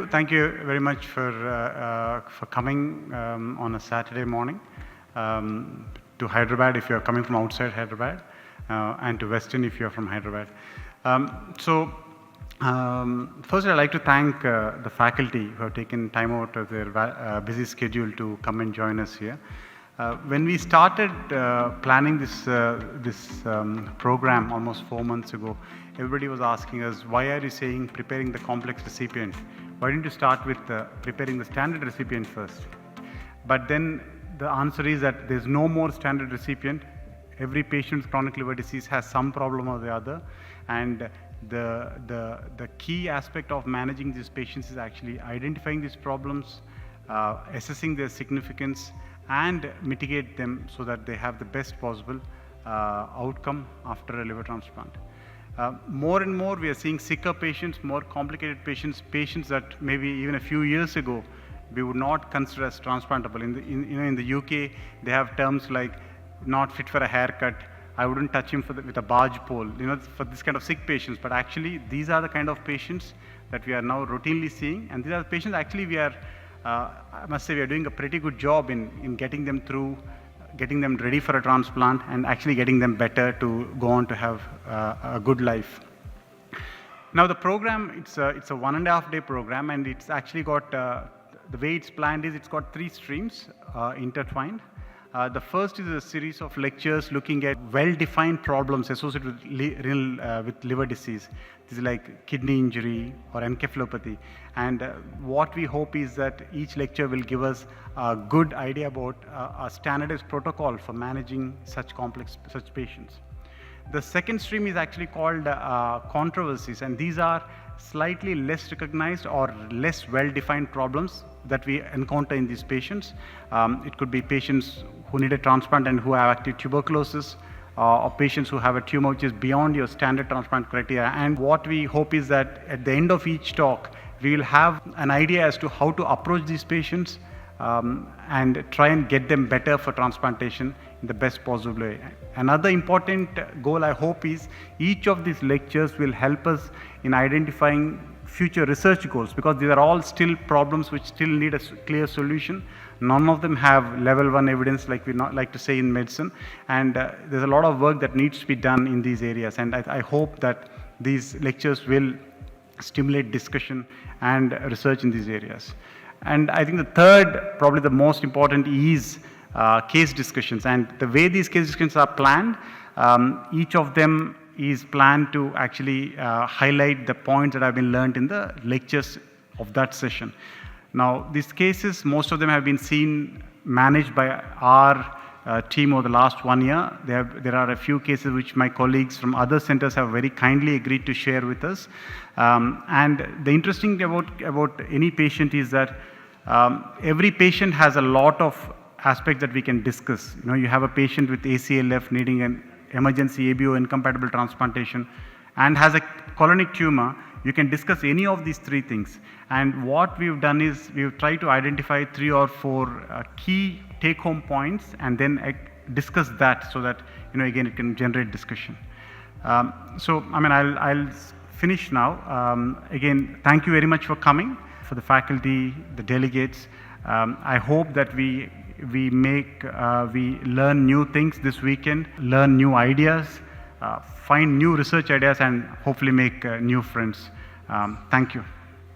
Thank you very much for coming on a Saturday morning to Hyderabad if you're coming from outside Hyderabad, and to Western if you're from Hyderabad. First I'd like to thank the faculty who have taken time out of their busy schedule to come and join us here. When we started planning this program almost 4 months ago, everybody was asking us, why are you saying preparing the complex recipient? Why didn't you start with preparing the standard recipient first? But then the answer is that there's no more standard recipient. Every patient with chronic liver disease has some problem or the other, and the key aspect of managing these patients is actually identifying these problems, assessing their significance, and mitigate them so that they have the best possible outcome after a liver transplant. More and more we are seeing sicker patients, more complicated patients, patients that maybe even a few years ago we would not consider as transplantable. In the UK, they have terms like not fit for a haircut, I wouldn't touch him with a barge pole, for this kind of sick patients. But actually, these are the kind of patients that we are now routinely seeing, and these are the patients actually we are, I must say, we are doing a pretty good job in getting them through, getting them ready for a transplant, and actually getting them better to go on to have a good life. Now the program, it's a 1.5 day program, and it's actually got, the way it's planned is it's got 3 streams intertwined. The first is a series of lectures looking at well-defined problems associated with liver disease. This is like kidney injury or encephalopathy. And what we hope is that each lecture will give us a good idea about a standardized protocol for managing such patients. The second stream is actually called controversies, and these are slightly less recognized or less well-defined problems that we encounter in these patients. It could be patients who need a transplant and who have active tuberculosis, or patients who have a tumor which is beyond your standard transplant criteria. And what we hope is that at the end of each talk, we will have an idea as to how to approach these patients and try and get them better for transplantation in the best possible way. Another important goal, I hope, is each of these lectures will help us in identifying future research goals, because these are all still problems which still need a clear solution. None of them have level 1 evidence, like we like to say in medicine, and there's a lot of work that needs to be done in these areas, and I hope that these lectures will stimulate discussion and research in these areas. And I think the third, probably the most important, is case discussions. And the way these case discussions are planned, each of them is planned to actually highlight the points that have been learned in the lectures of that session. Now, these cases, most of them have been managed by our team over the last 1 year. There are a few cases which my colleagues from other centers have very kindly agreed to share with us. And the interesting thing about any patient is that every patient has a lot of aspects that we can discuss. You have a patient with ACLF needing an emergency ABO incompatible transplantation and has a colonic tumor. You can discuss any of these 3 things. And what we've done is we've tried to identify 3 or 4 key take-home points and then discuss that so that, again, it can generate discussion. I'll finish now. Again, thank you very much for coming, for the faculty, the delegates. I hope that we learn new things this weekend, learn new ideas, find new research ideas, and hopefully make new friends. Thank you.